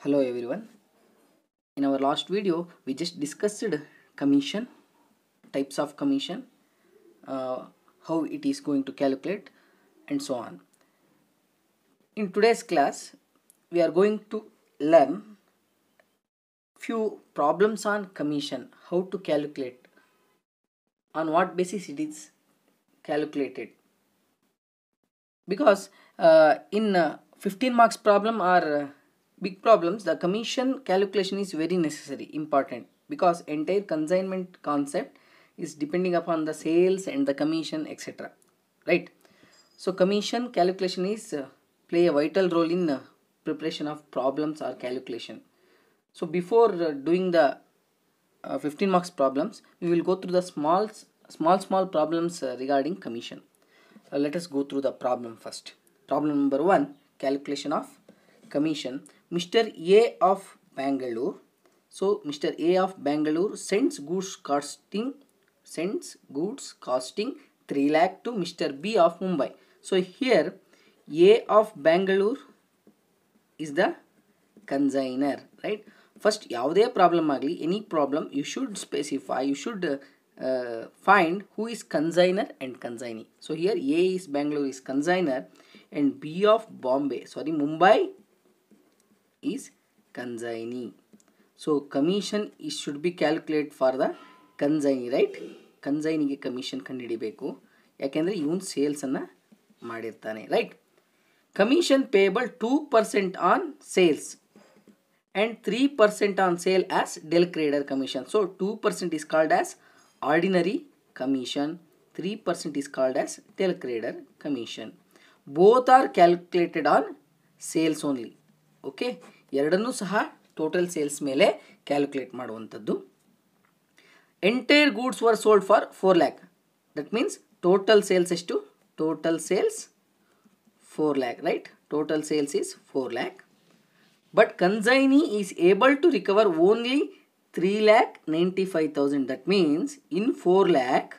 Hello everyone. In our last video, we just discussed commission, types of commission, how it is going to calculate, and so on. In today's class, we are going to learn few problems on commission, how to calculate, on what basis it is calculated. Because in 15 marks problem or big problems, the commission calculation is very necessary, important, because entire consignment concept is depending upon the sales and the commission, etc. Right? So commission calculation is play a vital role in preparation of problems or calculation. So before doing the 15 marks problems, we will go through the small problems regarding commission. Let us go through the problem first. Problem number 1, calculation of commission. Mr. A of Bangalore. So Mr. A of Bangalore sends goods costing 3 lakh to Mr. B of Mumbai. So here A of Bangalore is the consignor, right? First, ಯಾವುದೇ problem ಆಗಲಿ, any problem, you should specify, you should find who is consignor and consignee. So here A is Bangalore is consignor and B of Mumbai is consignee. So commission should be calculated for the consignee, right? Consignee commission ಕಂಡುಹಿಡಿಬೇಕು, ಯಾಕೆಂದ್ರೆ ಇವನು sales ಅನ್ನ ಮಾಡಿರ್ತಾನೆ, right? Commission payable 2% on sales and 3% on sale as del creditor commission. So 2% is called as ordinary commission, 3% is called as del creditor commission. Both are calculated on sales only. Okay, ಎರಡನ್ನೂ ಸಹ total sales ಮೇಲೆ calculate ಮಾಡುವಂತದ್ದು. Entire goods were sold for 4 lakh. That means total sales ಎಷ್ಟು? Total sales 4 lakh, right? Total sales is 4 lakh. But consignee is able to recover only 3,95,000. That means in 4 lakh,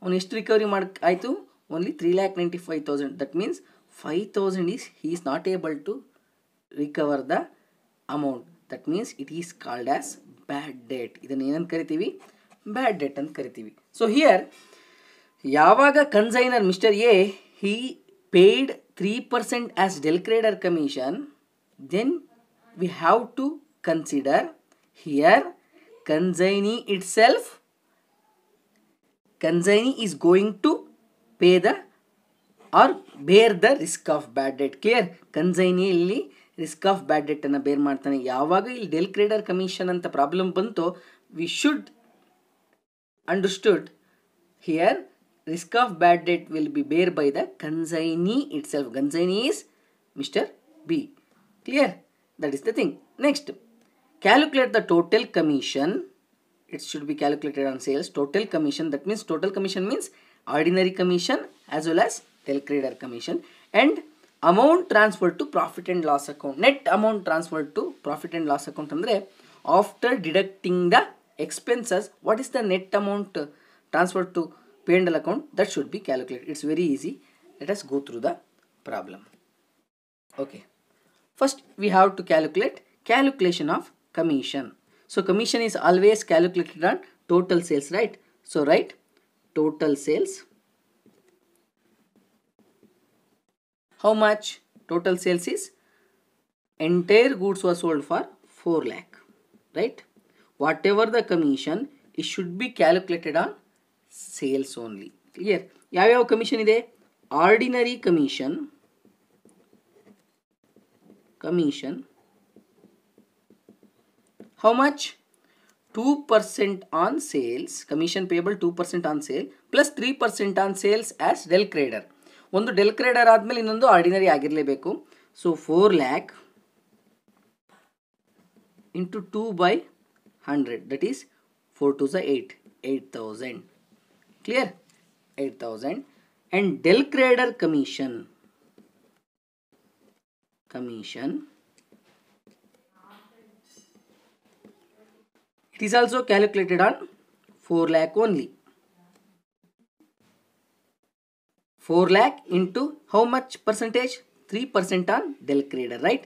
on ಎಷ್ಟು recovery ಆಯಿತು? Only 3,95,000. That means 5,000 is he is not able to recover the amount. That means it is called as bad debt. ಇದನ್ನು ಏನಂತ ಕರಿತೀವಿ? Bad debt ಅಂತ ಕರಿತೀವಿ. So here, ಯಾವಾಗ consignor Mr. A he paid 3% as del creditor commission, then we have to consider here consignee itself. Consignee is going to pay the or bear the risk of bad debt. Clear? Consignee ಇಲ್ಲಿ risk of bad debt ಅನ್ನು ಬೇರ್ ಮಾಡ್ತಾನೆ. ಯಾವಾಗ ಇಲ್ಲಿ del creditor commission ಅಂತ problem ಬಂತು, we should understood here risk of bad debt will be bear by the consignee itself. Consignee is Mr. B. Clear? That is the thing. Next, calculate the total commission. It should be calculated on sales. Total commission, that means total commission means ordinary commission as well as del creditor commission, and amount transferred to profit and loss account. Net amount transferred to profit and loss account andre after deducting the expenses, what is the net amount transferred to P&L account? That should be calculated. It's very easy. Let us go through the problem. Okay. First, we have to calculate calculation of commission. So commission is always calculated on total sales, right? So write total sales. How much? Total sales is entire goods were sold for 4 lakh, right? Whatever the commission, it should be calculated on sales only. Clear? ಯಾವ್ಯಾವ commission ಇದೆ? Ordinary commission. How much? 2% on sales. Commission payable 2% on sale plus 3% on sales as del creditor. ಒಂದು del creditor ಆದ್ಮೇಲೆ ಇನ್ನೊಂದು ordinary ಆಗಿರಲೇಬೇಕು. So 4 lakh into 2 by 100, that is 4 to the 8,000. Clear? 8,000. And del creditor commission it is also calculated on 4 lakh only. 4 lakh into how much percentage? 3% on del creditor, right?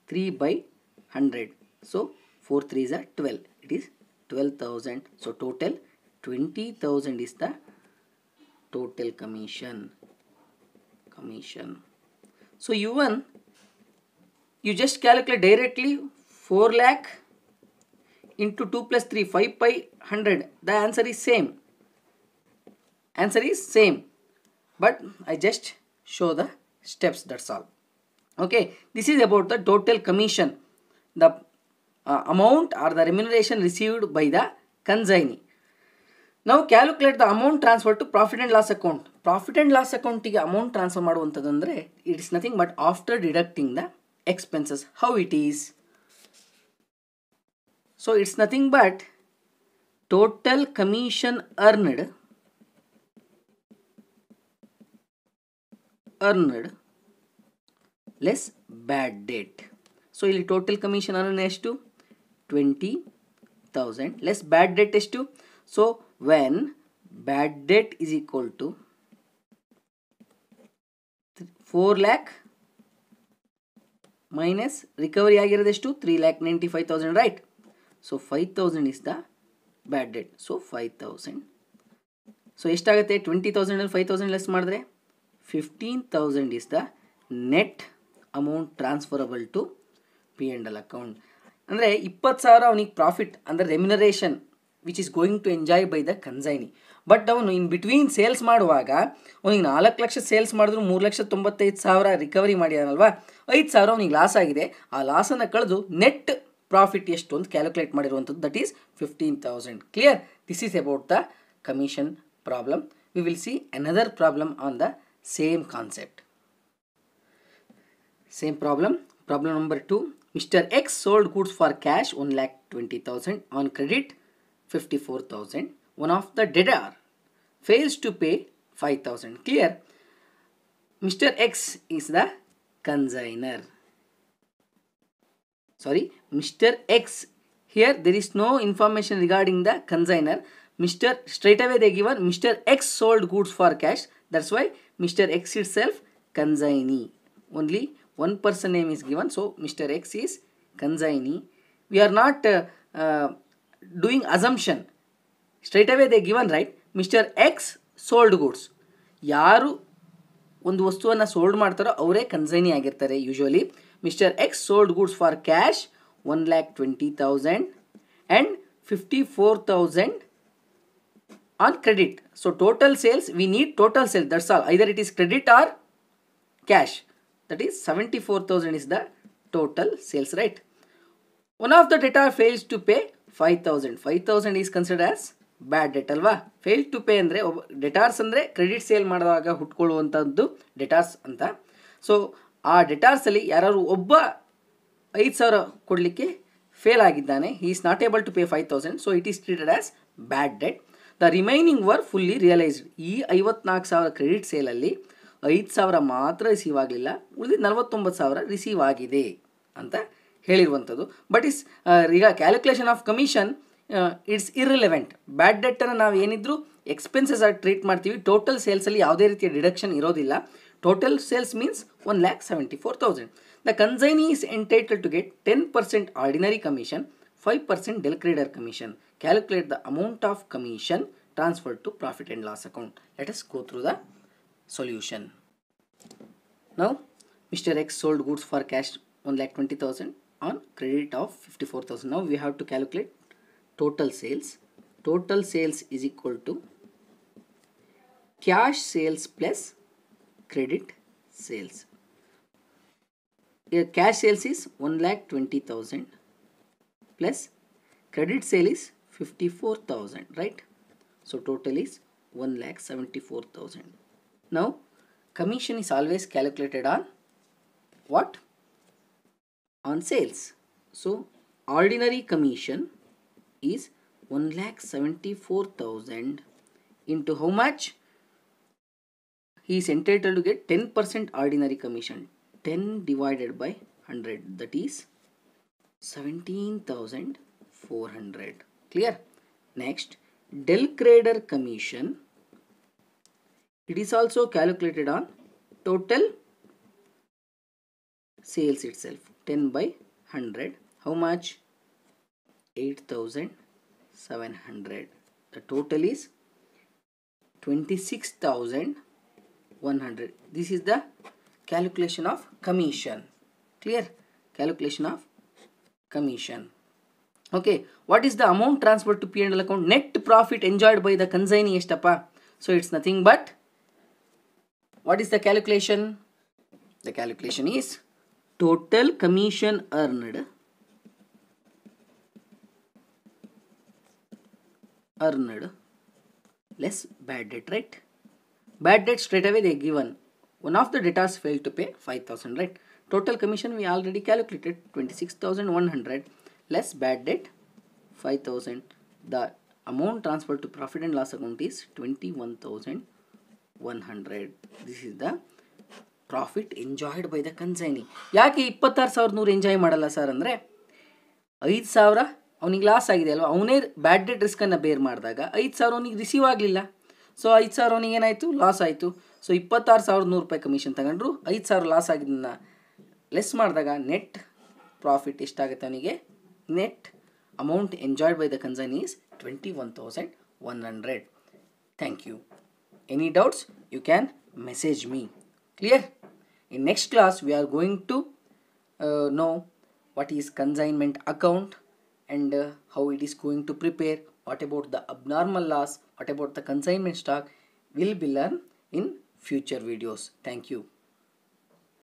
3 by 100. So 4 3s are 12. It is 12,000. So total 20,000 is the total commission. So U1, you just calculate directly 4 lakh into 2 plus 3, 5 by 100. The answer is same. But I just show the steps, that's all. Okay, this is about the total commission, the amount or the remuneration received by the consignee. Now calculate the amount transferred to profit and loss account. Profit and loss account ಗೆ amount transfer ಮಾಡುವಂತದ್ದು ಅಂದ್ರೆ it is nothing but after deducting the expenses. How it is? So it's nothing but total commission earned less bad debt. So ಇಲ್ಲಿ total commission earned ಎಷ್ಟು 20,000 less bad debt ಎಷ್ಟು. So when bad debt is equal to 4 lakh minus recovery ಆಗಿರೋದು ಎಷ್ಟು 3,95,000, right? So 5,000 is the bad debt. So 5,000. So ಎಷ್ಟಾಗುತ್ತೆ 20,000 ಅಲ್ಲಿ 5,000 less ಮಾಡಿದ್ರೆ 15,000 is the net amount transferable to P&L account. ಅಂದರೆ 20,000 ಅವನಿಗೆ profit ಅಂದರೆ remuneration which is going to enjoy by the consignee. But ಅವನು in between sales ಮಾಡುವಾಗ ಅವನಿಗೆ 4 lakh sales ಮಾಡಿದ್ರು 3,95,000 ರಿಕವರಿ ಮಾಡಿದಾನಲ್ವಾ, 5,000 ಅವನಿಗೆ ಲಾಸ್ ಆಗಿದೆ. ಆ ಲಾಸನ್ನು ಕಳೆದು ನೆಟ್ ಪ್ರಾಫಿಟ್ ಎಷ್ಟು ಅಂತ ಕ್ಯಾಲ್ಕುಲೇಟ್ ಮಾಡಿರುವಂಥದ್ದು, that is 15,000. Clear? This is about the commission problem. We will see another problem on the same concept. Same problem. Problem number 2. Mr. X sold goods for cash 1,20,000, on credit 54,000. One of the debtor fails to pay 5,000. Clear? Mr. X is the consignor. Sorry, Mr. X. Here there is no information regarding the consignor. Mr. straight away they given Mr. X sold goods for cash. That's why Mr. X itself consignee. Only one person name is given. So Mr. X is consignee. We are not doing assumption. Straight away they given, right? Mr. X sold goods. ಯಾರು ಒಂದು ವಸ್ತುವನ್ನು sold ಮಾಡ್ತಾರೋ ಅವರೇ consignee ಆಗಿರ್ತಾರೆ usually. Mr. X sold goods for cash 1,20,000 and 54,000 on credit. So total sales, we need total sales, that's all. Either it is credit or cash. That is 74,000 is the total sales, right? One of the debtor fails to pay 5,000. 5,000 is considered as bad debt ಅಲ್ವಾ. Fail to pay ಅಂದರೆ ಡೆಟಾರ್ಸ್ ಅಂದರೆ credit sale ಮಾಡಿದಾಗ ಹುಟ್ಕೊಳ್ಳುವಂಥದ್ದು ಡೆಟಾರ್ಸ್ ಅಂತ. So ಆ ಡೆಟಾರ್ಸಲ್ಲಿ ಯಾರು ಒಬ್ಬ 5,000 ಕೊಡಲಿಕ್ಕೆ fail ಆಗಿದ್ದಾನೆ. He is not able to pay 5,000. So it is treated as bad debt. The remaining were fully realised. ಈ 54,000 ಕ್ರೆಡಿಟ್ ಸೇಲಲ್ಲಿ 5,000 ಮಾತ್ರ ರಿಸೀವ್ ಆಗಲಿಲ್ಲ, ಉಳಿದಿದ್ದು 49,000 ರಿಸೀವ್ ಆಗಿದೆ ಅಂತ ಹೇಳಿರುವಂಥದ್ದು. ಬಟ್ ಇಸ್ ಈಗ calculation of commission it's irrelevant. Bad ಡೆಟ್ಟನ್ನು ನಾವು ಏನಿದ್ರು ಎಕ್ಸ್ಪೆನ್ಸಸ್ ಆಗಿ ಟ್ರೀಟ್ ಮಾಡ್ತೀವಿ. ಟೋಟಲ್ ಸೇಲ್ಸಲ್ಲಿ ಯಾವುದೇ ರೀತಿಯ ಡಿಡಕ್ಷನ್ ಇರೋದಿಲ್ಲ. Total sales means 1,74,000. The consignee is entitled to get 10% ordinary commission, 5% del creditor commission. Calculate the amount of commission transferred to profit and loss account. Let us go through the solution. Now, Mr. X sold goods for cash 1,20,000 on credit of 54,000. Now we have to calculate total sales. Total sales is equal to cash sales plus credit sales. Here cash sales is 1,20,000 plus credit sale is 54,000, right? So total is 1,74,000. Now commission is always calculated on what? On sales. So ordinary commission is 1,74,000 into how much? He is entitled to get 10% ordinary commission. 10 divided by 100, that is 17,400. Clear? Next, del creditor commission. It is also calculated on total sales itself. 10 by 100. How much? 8,700. The total is 26,100. This is the calculation of commission. Clear? Calculation of commission. Okay. What is the amount transferred to P&L account? Net profit enjoyed by the consignee estappa. So it's nothing but, what is the calculation? The calculation is total commission earned less bad debt, right? Bad debt straight away they given. One of the debtors failed to pay 5,000, right? Total commission we already calculated, 26,100 less bad debt 5,000. The amount transferred to profit and loss account is 21,100. This is the profit enjoyed by the consignee. ಯಾಕೆ 26,100 enjoy ಮಾಡಲ್ಲ sir ಅಂದರೆ 5,000 ಅವನಿಗೆ loss ಆಗಿದೆ ಅಲ್ವಾ, ಅವನೇ ಬ್ಯಾಡ್ debt ರಿಸ್ಕನ್ನು ಬೇರ್ ಮಾಡಿದಾಗ 5,000 ಅವನಿಗೆ ರಿಸೀವ್ ಆಗಲಿಲ್ಲ. ಸೊ 5,000 ಅವನಿಗೆ ಏನಾಯಿತು? ಲಾಸ್ ಆಯಿತು. ಸೊ 26,100 ರೂಪಾಯಿ ಕಮಿಷನ್ ತಗೊಂಡ್ರು, 5,000 ಲಾಸ್ ಆಗಿದ್ದನ್ನ ಲೆಸ್ ಮಾಡಿದಾಗ ನೆಟ್ ಪ್ರಾಫಿಟ್ ಎಷ್ಟಾಗುತ್ತೆ ಅವನಿಗೆ? Net amount enjoyed by the consignee is 21,100. Thank you. Any doubts? You can message me. Clear? In next class we are going to know what is consignment account and how it is going to prepare. What about the abnormal loss? What about the consignment stock? Will be learned in future videos. Thank you.